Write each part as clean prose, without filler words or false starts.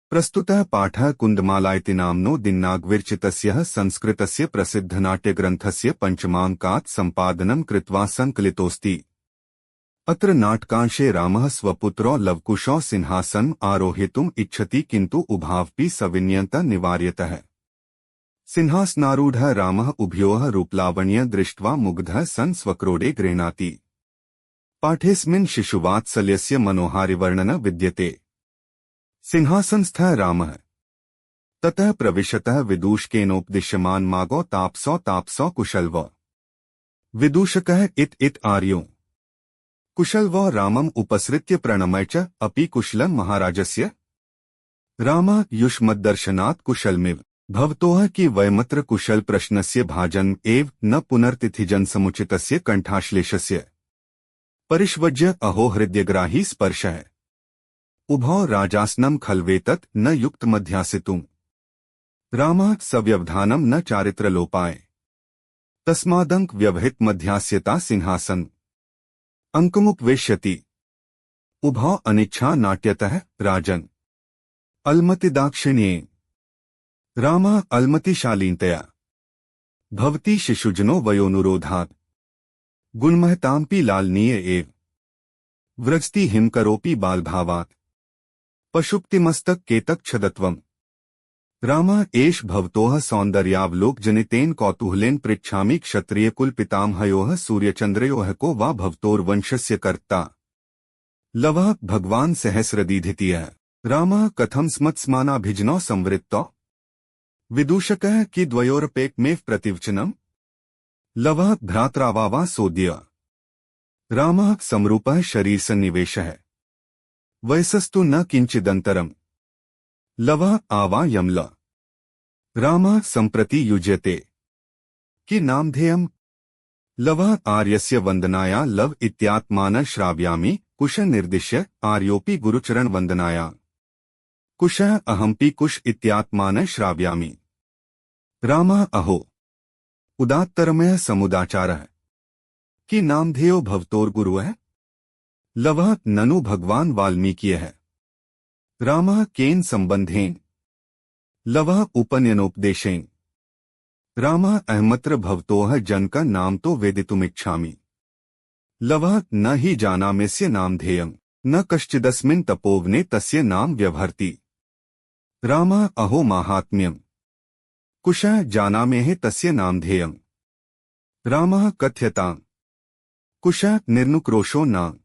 प्रस्तुतः पाठः कुन्दमाला इति नाम्नो दिन्नाग्विरचितस्य संस्कृतस्य प्रसिद्धनाट्यग्रन्थस्य पञ्चमाङ्कात् सम्पादनं कृत्वा सङ्कलितोऽस्ति। अत्र नाटकांशे रामः स्वपुत्रो लवकुशौ सिंहासनम् आरोहितुम् इच्छति, किन्तु उभावपि सविनयन्तः निवार्यतः। सिंहासनारूढः रामः उभयोः रूपलावण्यं दृष्ट्वा मुग्धः सन् स्वक्रोडे गृह्णाति। पाठेऽस्मिन् शिशुवात्सल्यस्य मनोहारिवर्णनं विद्यते। सिंहासनस्थः रामः ततः प्रविशतः विदूषकेनोपदिश्यमान मागो तापसो तापसो कुशलवो। विदूषकः इत आर्यो कुशलवो रामम् उपसृत्य प्रणमय च अपि कुशलं महाराजस्य। रामः युष्मद्दर्शनात् कुशलमिव भवतोः कि वयमत्र कुशल प्रश्नस्य भाजन एव न पुनर्तिथिजनसमुचितस्य कण्ठाश्लेषस्य परिष्वज्य अहो हृदयग्राही स्पर्शः। उभौ राजासनं खल्वेतत् न युक्तमध्यासितुम्। रामः सव्यवधानं न चारित्रलोपाय तस्मादंक व्यवहित मध्यास्यता सिंहासन अंकमुपवेश्यति। उभौ अनिच्छा नाट्यतः राजन् अलमतिदाक्षिण्ये। रामः अलमतिशालीनतया भवति शिशुजनो वयोनुरोधात् गुणमहतांपि लालनीय एव व्रजति हिमकरोपि बालभावात् पशुप्तिमस्तक केतक छदत्वम्। रामः एष भवतोः सौन्दर्यावलोकजनितेन कौतूहलेन पृच्छामि क्षत्रियकुल पितामहयोः सूर्यचन्द्रयोः को वा भवतोर्वंशस्य कर्ता। लवः भगवान् सहस्रदीधितीयः रामः कथं स्मत्स्मानाभिजनौ संवृत्तौ। विदूषकः कि द्वयोरपेकमेव प्रतिवचनम्। लवः भ्रात्रावा सोद्य। रामः समरूपः शरीरसन्निवेशः वयसस्तु न किंचिदन्तरम्। लवः आवा यमल। रामः सम्प्रति युज्यते कि नामधेयम्। लवः आर्यस्य वन्दनाया लव इत्यात्मानः श्रावयामि कुश निर्दिश्य आर्योपि गुरुचरण वन्दनाया कुशः अहंपि कुश इत्यात्मानः श्रावयामि। रामः अहो उदात्तरमयः समुदाचारः कि नामधेयो भवतोर्गुरुः। लवः ननु भगवान् वाल्मीकियः। रामः केन संबंधेन। लवः उपनयनोपदेशेन। रामः अहमत्र भवतोः जनक नाम तो वेदितुमिच्छामि। लवः न हि जानाम्यस्य नामधेयम् न कश्चिदस्मिन् तपोवने तस्य नाम व्यवहरति। रामः अहो माहात्म्यम् कुशः जानाम्यः तस्य नामधेयम्। रामः कथ्यताम् कुशः निर्नुक्रोशो न।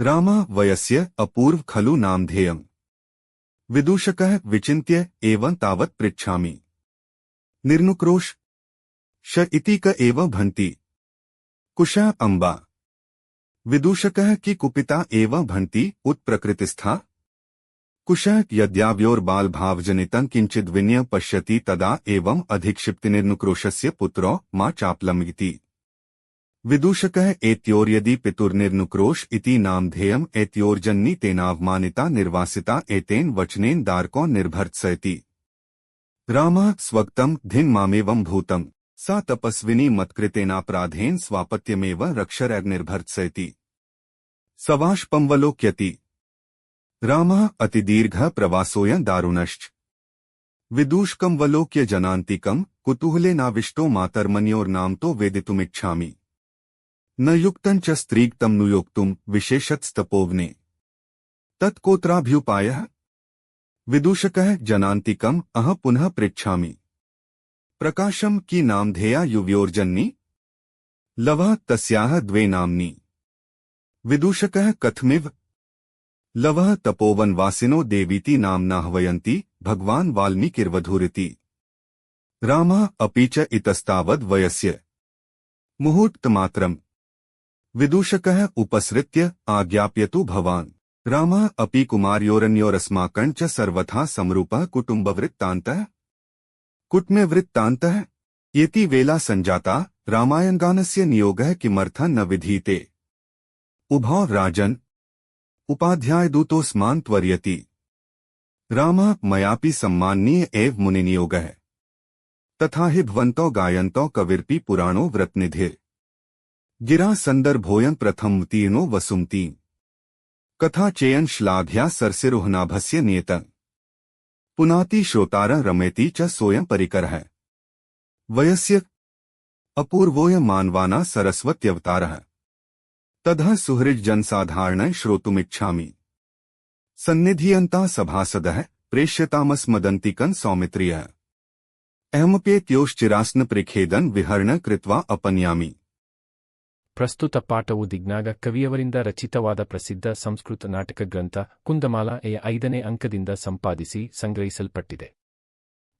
रामः वयस्य अपूर्व खलु नामधेयम्। विदूषकः विचिन्त्य एवं तावत् पृच्छामि। निर्नुक्रोश श इति क एव भन्ति। कुशः अम्बा। विदूषकः कि कुपिता एव भन्ति उत प्रकृतिस्था। कुशः यद्याव्योर्बालभावजनितं किञ्चिद्विनय पश्यति तदा एवं अधिक्षिप्तिर्नुक्रोशस्य पुत्रो मा चापलम् इति। विदूषकः एत्योर्यदि पितुर्निर्नुक्रोश इति नामधेयम् एत्योर्जन्नी तेनावमानिता निर्वासिता एतेन वचनेन दारको निर्भर्त्सयति। रामः स्वगतं धिन मामेवं भूतम् सा तपस्विनी मत्कृतेनापराधेन स्वापत्यमेव रक्षरैर्निर्भर्त्सयति। सवाष्पमवलोक्यति। रामः अतिदीर्घः प्रवासोऽयं दारुणश्च। विदूषकमवलोक्य जनान्तिकम् कुतूहलेनाविष्टो मातर्मन्योर्नाम तो वेदितुमिच्छामि। न युक्तं च स्त्रीक्तं नुयोक्तुम् विशेषतस्तपोवने तत्कोत्राभ्युपायः। विदूषकः जनान्तिकम् अह पुनः पृच्छामि। प्रकाशम् कि नामधेया युवयोर्जन्नी। लवः तस्याः द्वे नाम्नि। विदूषकः कथमिव। लवः तपोवनवासिनो देवीति नाम्नाह्वयन्ति भगवान् वाल्मीकिर्वधूरिति। रामः अपि च इतस्तावद् वयस्य मुहूर्तमात्रम्। विदूषकः उपसृत्य आज्ञाप्यतु भवान्। रामः अपि कुमार्योरन्योरस्माकं च सर्वथा समरूपः कुटुम्बवृत्तान्तः कुट्म्यवृत्तान्तः येति वेला सञ्जाता रामायणगानस्य नियोगः किमर्थं न विधीयते। उभौ राजन् उपाध्यायदूतोऽस्मान् त्वरयति। रामः मयापि सम्माननीय एव मुनिनियोगः। तथा हि भवन्तौ गायन्तौ कविर्पि पुराणो व्रतनिधिर् गिरा संदर्भोऽयं प्रथमोत्तीर्णो वसुमती कथा चेयन श्लाघ्या सरसिरुहनाभस्य नियतम्। पुनाति श्रोतार रमेति च सोऽयं परिकरः वयस्य अपूर्वोऽयं मानवाना सरस्वत्यवतारः ततः सुहृज्जनसाधारणः श्रोतुमिच्छामि सन्निधीयन्ता सभासदः प्रेष्यतामस्मदन्तिकन् सौमित्रियः अहमप्येत्योश्चिरास्न प्रिखेदन् विहरण कृत्वा अपन्यामि. ಪ್ರಸ್ತುತ ಪಾಠವು ದಿಗ್ನಾಗ ಕವಿಯವರಿಂದ ರಚಿತವಾದ ಪ್ರಸಿದ್ಧ ಸಂಸ್ಕೃತ ನಾಟಕ ಗ್ರಂಥ ಕುಂದಮಾಲಾ-ಯ 5ನೇ ಅಂಕದಿಂದ ಸಂಪಾದಿಸಿ ಸಂಗ್ರಹಿಸಲ್ಪಟ್ಟಿದೆ.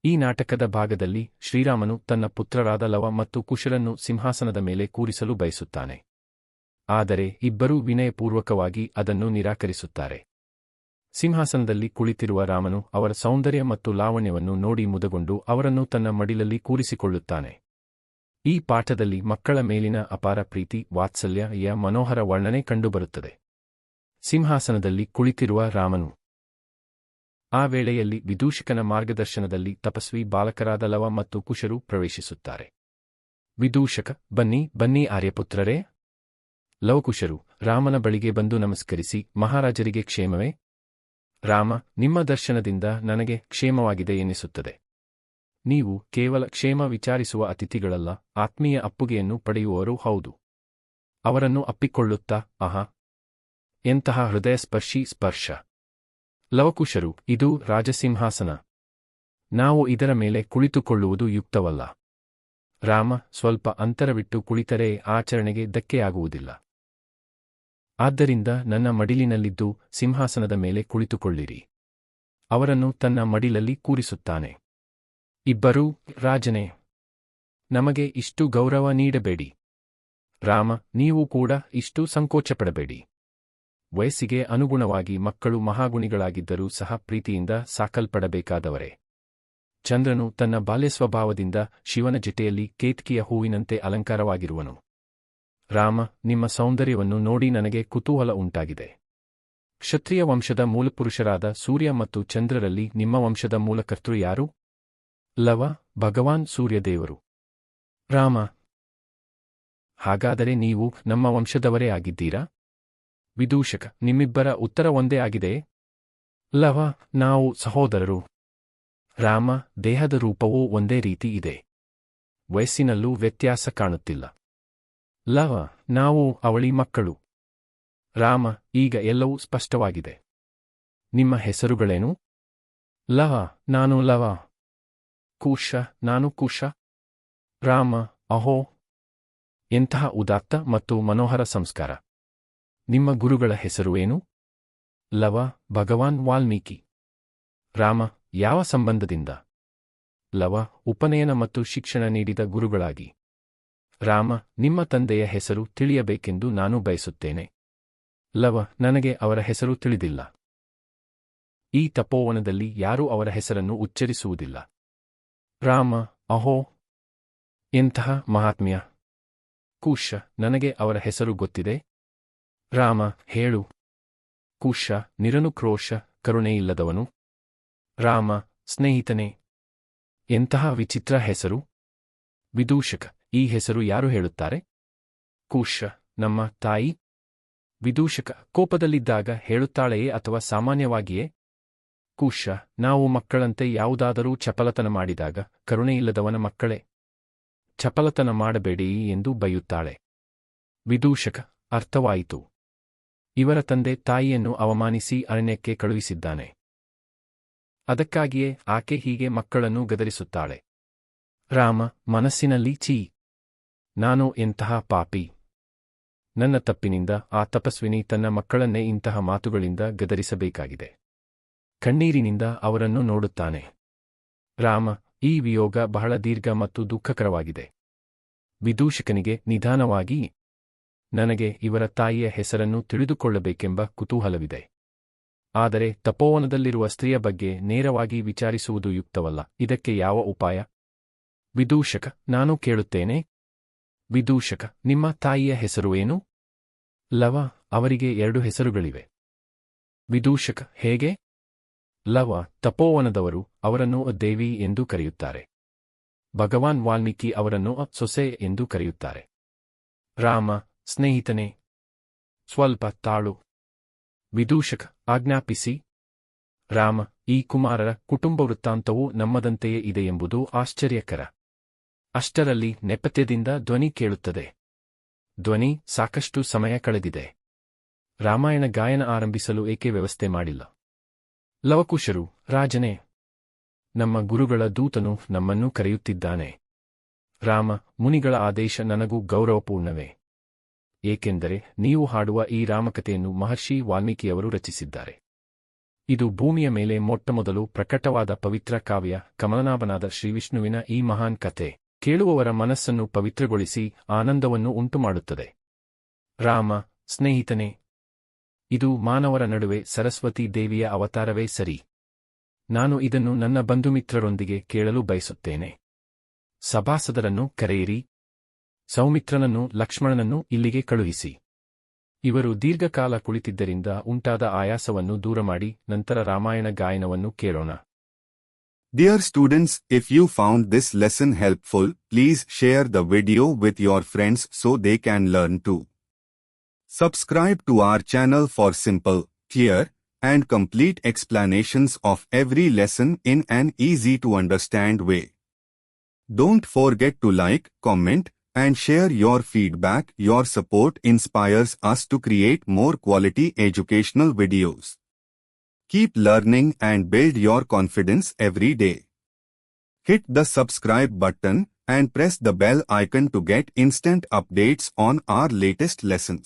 ಈ ನಾಟಕದ ಭಾಗದಲ್ಲಿ ಶ್ರೀರಾಮನು ತನ್ನ ಪುತ್ರರಾದ ಲವ ಮತ್ತು ಕುಶರನ್ನು ಸಿಂಹಾಸನದ ಮೇಲೆ ಕೂರಿಸಲು ಬಯಸುತ್ತಾನೆ. ಆದರೆ ಇಬ್ಬರೂ ವಿನಯಪೂರ್ವಕವಾಗಿ ಅದನ್ನು ನಿರಾಕರಿಸುತ್ತಾರೆ. ಸಿಂಹಾಸನದಲ್ಲಿ ಕುಳಿತಿರುವ ರಾಮನು ಅವರ ಸೌಂದರ್ಯ ಮತ್ತು ಲಾವಣ್ಯವನ್ನು ನೋಡಿ ಮುದಗೊಂಡು ಅವರನ್ನು ತನ್ನ ಮಡಿಲಲ್ಲಿ ಕೂರಿಸಿಕೊಳ್ಳುತ್ತಾನೆ. ಈ ಪಾಠದಲ್ಲಿ ಮಕ್ಕಳ ಮೇಲಿನ ಅಪಾರ ಪ್ರೀತಿ ವಾತ್ಸಲ್ಯ ಮನೋಹರ ವರ್ಣನೆ ಕಂಡುಬರುತ್ತದೆ. ಸಿಂಹಾಸನದಲ್ಲಿ ಕುಳಿತಿರುವ ರಾಮನು. ಆ ವೇಳೆಯಲ್ಲಿ ವಿದೂಷಕನ ಮಾರ್ಗದರ್ಶನದಲ್ಲಿ ತಪಸ್ವಿ ಬಾಲಕರಾದ ಲವ ಮತ್ತು ಕುಶರು ಪ್ರವೇಶಿಸುತ್ತಾರೆ. ವಿದೂಷಕ: ಬನ್ನಿ ಬನ್ನಿ ಆರ್ಯಪುತ್ರರೇ. ಲವಕುಶರು ರಾಮನ ಬಳಿಗೆ ಬಂದು ನಮಸ್ಕರಿಸಿ, ಮಹಾರಾಜರಿಗೆ ಕ್ಷೇಮವೇ? ರಾಮ: ನಿಮ್ಮ ದರ್ಶನದಿಂದ ನನಗೆ ಕ್ಷೇಮವಾಗಿದೆ ಎನ್ನಿಸುತ್ತದೆ. ನೀವು ಕೇವಲ ಕ್ಷೇಮ ವಿಚಾರಿಸುವ ಅತಿಥಿಗಳಲ್ಲ, ಆತ್ಮೀಯ ಅಪ್ಪುಗೆಯನ್ನು ಪಡೆಯುವವರೂ ಹೌದು. ಅವರನ್ನು ಅಪ್ಪಿಕೊಳ್ಳುತ್ತಾ, ಆಹಾ, ಎಂತಹ ಹೃದಯಸ್ಪರ್ಶಿ ಸ್ಪರ್ಶ. ಲವಕುಶರು: ಇದು ರಾಜಸಿಂಹಾಸನ. ನಾವು ಇದರ ಮೇಲೆ ಕುಳಿತುಕೊಳ್ಳುವುದು ಯುಕ್ತವಲ್ಲ. ರಾಮ: ಸ್ವಲ್ಪ ಅಂತರವಿಟ್ಟು ಕುಳಿತರೆ ಆಚರಣೆಗೆ ಧಕ್ಕೆಯಾಗುವುದಿಲ್ಲ. ಆದ್ದರಿಂದ ನನ್ನ ಮಡಿಲಿನಲ್ಲಿದ್ದು ಸಿಂಹಾಸನದ ಮೇಲೆ ಕುಳಿತುಕೊಳ್ಳಿರಿ. ಅವರನ್ನು ತನ್ನ ಮಡಿಲಲ್ಲಿ ಕೂರಿಸುತ್ತಾನೆ. ಇಬ್ಬರೂ: ರಾಜನೇ, ನಮಗೆ ಇಷ್ಟು ಗೌರವ ನೀಡಬೇಡಿ. ರಾಮ: ನೀವು ಕೂಡ ಇಷ್ಟು ಸಂಕೋಚಪಡಬೇಡಿ. ವಯಸ್ಸಿಗೆ ಅನುಗುಣವಾಗಿ ಮಕ್ಕಳು ಮಹಾಗುಣಿಗಳಾಗಿದ್ದರೂ ಸಹ ಪ್ರೀತಿಯಿಂದ ಸಾಕಲ್ಪಡಬೇಕಾದವರೇ. ಚಂದ್ರನು ತನ್ನ ಬಾಲ್ಯಸ್ವಭಾವದಿಂದ ಶಿವನ ಜಟೆಯಲ್ಲಿ ಕೇತ್ಕಿಯ ಹೂವಿನಂತೆ ಅಲಂಕಾರವಾಗಿರುವನು. ರಾಮ: ನಿಮ್ಮ ಸೌಂದರ್ಯವನ್ನು ನೋಡಿ ನನಗೆ ಕುತೂಹಲ ಉಂಟಾಗಿದೆ. ಕ್ಷತ್ರಿಯ ವಂಶದ ಮೂಲಪುರುಷರಾದ ಸೂರ್ಯ ಮತ್ತು ಚಂದ್ರರಲ್ಲಿ ನಿಮ್ಮ ವಂಶದ ಮೂಲಕರ್ತೃ ಯಾರು? ಲವ: ಭಗವಾನ್ ಸೂರ್ಯದೇವರು. ರಾಮ: ಹಾಗಾದರೆ ನೀವು ನಮ್ಮ ವಂಶದವರೇ ಆಗಿದ್ದೀರಾ? ವಿದೂಷಕ: ನಿಮ್ಮಿಬ್ಬರ ಉತ್ತರ ಒಂದೇ ಆಗಿದೆಯೇ? ಲವ: ನಾವು ಸಹೋದರರು. ರಾಮ: ದೇಹದ ರೂಪವೂ ಒಂದೇ ರೀತಿ ಇದೆ. ವಯಸ್ಸಿನಲ್ಲೂ ವ್ಯತ್ಯಾಸ ಕಾಣುತ್ತಿಲ್ಲ. ಲವ: ನಾವು ಅವಳಿ ಮಕ್ಕಳು. ರಾಮ: ಈಗ ಎಲ್ಲವೂ ಸ್ಪಷ್ಟವಾಗಿದೆ. ನಿಮ್ಮ ಹೆಸರುಗಳೇನು? ಲವ: ನಾನು ಲವ. ಕುಶ: ನಾನು ಕುಶ. ರಾಮ: ಅಹೋ, ಎಂತಹ ಉದಾತ್ತ ಮತ್ತು ಮನೋಹರ ಸಂಸ್ಕಾರ. ನಿಮ್ಮ ಗುರುಗಳ ಹೆಸರು ಏನು? ಲವ: ಭಗವಾನ್ ವಾಲ್ಮೀಕಿ. ರಾಮ: ಯಾವ ಸಂಬಂಧದಿಂದ? ಲವ: ಉಪನಯನ ಮತ್ತು ಶಿಕ್ಷಣ ನೀಡಿದ ಗುರುಗಳಾಗಿ. ರಾಮ: ನಿಮ್ಮ ತಂದೆಯ ಹೆಸರು ತಿಳಿಯಬೇಕೆಂದು ನಾನು ಬಯಸುತ್ತೇನೆ. ಲವ: ನನಗೆ ಅವರ ಹೆಸರು ತಿಳಿದಿಲ್ಲ. ಈ ತಪೋವನದಲ್ಲಿ ಯಾರೂ ಅವರ ಹೆಸರನ್ನು ಉಚ್ಚರಿಸುವುದಿಲ್ಲ. ರಾಮ: ಅಹೋ, ಎಂತಹ ಮಹಾತ್ಮ್ಯ. ಕುಶ: ನನಗೆ ಅವರ ಹೆಸರು ಗೊತ್ತಿದೆ. ರಾಮ: ಹೇಳು. ಕುಶ: ನಿರನುಕ್ರೋಶ, ಕರುಣೆಯಿಲ್ಲದವನು. ರಾಮ: ಸ್ನೇಹಿತನೇ. ಎಂತಹ ವಿಚಿತ್ರ ಹೆಸರು. ವಿದೂಷಕ: ಈ ಹೆಸರು ಯಾರು ಹೇಳುತ್ತಾರೆ? ಕುಶ: ನಮ್ಮ ತಾಯಿ. ವಿದೂಷಕ: ಕೋಪದಲ್ಲಿದ್ದಾಗ ಹೇಳುತ್ತಾಳೆಯೇ ಅಥವಾ ಸಾಮಾನ್ಯವಾಗಿಯೇ? ಕುಶ: ನಾವು ಮಕ್ಕಳಂತೆ ಯಾವುದಾದರೂ ಚಪಲತನ ಮಾಡಿದಾಗ ಕರುಣೆಯಿಲ್ಲದವನ ಮಕ್ಕಳೇ. ಚಪಲತನ ಮಾಡಬೇಡಿ ಎಂದು ಬೈಯುತ್ತಾಳೆ. ವಿದೂಷಕ: ಅರ್ಥವಾಯಿತು. ಇವರ ತಂದೆ ತಾಯಿಯನ್ನು ಅವಮಾನಿಸಿ ಅರಣ್ಯಕ್ಕೆ ಕಳುಹಿಸಿದ್ದಾನೆ. ಅದಕ್ಕಾಗಿಯೇ ಆಕೆ ಹೀಗೆ ಮಕ್ಕಳನ್ನು ಗದರಿಸುತ್ತಾಳೆ. ರಾಮ ಮನಸ್ಸಿನಲ್ಲಿ ಛೀ, ನಾನು ಎಂತಹ ಪಾಪಿ. ನನ್ನ ತಪ್ಪಿನಿಂದ ಆ ತಪಸ್ವಿನಿ ತನ್ನ ಮಕ್ಕಳನ್ನೇ ಇಂತಹ ಮಾತುಗಳಿಂದ ಗದರಿಸಬೇಕಾಗಿದೆ. ಕಣ್ಣೀರಿನಿಂದ ಅವರನ್ನು ನೋಡುತ್ತಾನೆ. ರಾಮ: ಈ ವಿಯೋಗ ಬಹಳ ದೀರ್ಘ ಮತ್ತು ದುಃಖಕರವಾಗಿದೆ. ವಿದೂಷಕನಿಗೆ ನಿಧಾನವಾಗಿ, ನನಗೆ ಇವರ ತಾಯಿಯ ಹೆಸರನ್ನು ತಿಳಿದುಕೊಳ್ಳಬೇಕೆಂಬ ಕುತೂಹಲವಿದೆ. ಆದರೆ ತಪೋವನದಲ್ಲಿರುವ ಸ್ತ್ರೀಯ ಬಗ್ಗೆ ನೇರವಾಗಿ ವಿಚಾರಿಸುವುದು ಯುಕ್ತವಲ್ಲ. ಇದಕ್ಕೆ ಯಾವ ಉಪಾಯ? ವಿದೂಷಕ: ನಾನು ಕೇಳುತ್ತೇನೆ. ವಿದೂಷಕ: ನಿಮ್ಮ ತಾಯಿಯ ಹೆಸರು ಏನು? ಲವ: ಅವರಿಗೆ 2 ಹೆಸರುಗಳಿವೆ. ವಿದೂಷಕ: ಹೇಗೆ? ಲವ: ತಪೋವನದವರು ಅವರನ್ನು ದೇವಿ ಎಂದು ಕರೆಯುತ್ತಾರೆ. ಭಗವಾನ್ ವಾಲ್ಮೀಕಿ ಅವರನ್ನು ಸೊಸೆ ಎಂದು ಕರೆಯುತ್ತಾರೆ. ರಾಮ: ಸ್ನೇಹಿತನೇ, ಸ್ವಲ್ಪ ತಾಳು. ವಿದೂಷಕ: ಆಜ್ಞಾಪಿಸಿ. ರಾಮ: ಈ ಕುಮಾರರ ಕುಟುಂಬ ವೃತ್ತಾಂತವೂ ನಮ್ಮದಂತೆಯೇ ಇದೆ ಎಂಬುದು ಆಶ್ಚರ್ಯಕರ. ಅಷ್ಟರಲ್ಲಿ ನೆಪಥ್ಯದಿಂದ ಧ್ವನಿ ಕೇಳುತ್ತದೆ. ಧ್ವನಿ: ಸಾಕಷ್ಟು ಸಮಯ ಕಳೆದಿದೆ. ರಾಮಾಯಣ ಗಾಯನ ಆರಂಭಿಸಲು ಏಕೆ ವ್ಯವಸ್ಥೆ ಮಾಡಿಲ್ಲ? ಲವಕುಶರು: ರಾಜನೇ, ನಮ್ಮ ಗುರುಗಳ ದೂತನು ನಮ್ಮನ್ನು ಕರೆಯುತ್ತಿದ್ದಾನೆ. ರಾಮ: ಮುನಿಗಳ ಆದೇಶ ನನಗೂ ಗೌರವಪೂರ್ಣವೇ. ಏಕೆಂದರೆ ನೀವು ಹಾಡುವ ಈ ರಾಮಕಥೆಯನ್ನು ಮಹರ್ಷಿ ವಾಲ್ಮೀಕಿಯವರು ರಚಿಸಿದ್ದಾರೆ. ಇದು ಭೂಮಿಯ ಮೇಲೆ ಮೊಟ್ಟಮೊದಲು ಪ್ರಕಟವಾದ ಪವಿತ್ರ ಕಾವ್ಯ. ಕಮಲನಾಭನಾದ ಶ್ರೀವಿಷ್ಣುವಿನ ಈ ಮಹಾನ್ ಕಥೆ ಕೇಳುವವರ ಮನಸ್ಸನ್ನು ಪವಿತ್ರಗೊಳಿಸಿ ಆನಂದವನ್ನು ಉಂಟುಮಾಡುತ್ತದೆ. ರಾಮ: ಸ್ನೇಹಿತನೇ, ಇದು ಮಾನವರ ನಡುವೆ ಸರಸ್ವತೀ ದೇವಿಯ ಅವತಾರವೇ ಸರಿ. ನಾನು ಇದನ್ನು ನನ್ನ ಬಂಧುಮಿತ್ರರೊಂದಿಗೆ ಕೇಳಲು ಬಯಸುತ್ತೇನೆ. ಸಭಾಸದರನ್ನು ಕರೆಯಿರಿ. ಸೌಮಿತ್ರನನ್ನು, ಲಕ್ಷ್ಮಣನನ್ನು ಇಲ್ಲಿಗೆ ಕಳುಹಿಸಿ. ಇವರು ದೀರ್ಘಕಾಲ ಕುಳಿತಿದ್ದರಿಂದ ಉಂಟಾದ ಆಯಾಸವನ್ನು ದೂರಮಾಡಿ ನಂತರ ರಾಮಾಯಣ ಗಾಯನವನ್ನು ಕೇಳೋಣ. Dear students, if you found this lesson helpful, please share the video with your friends so they can learn too. Subscribe to our channel for simple, clear, and complete explanations of every lesson in an easy-to-understand way. Don't forget to like, comment, and share your feedback. Your support inspires us to create more quality educational videos. Keep learning and build your confidence every day. Hit the subscribe button and press the bell icon to get instant updates on our latest lessons.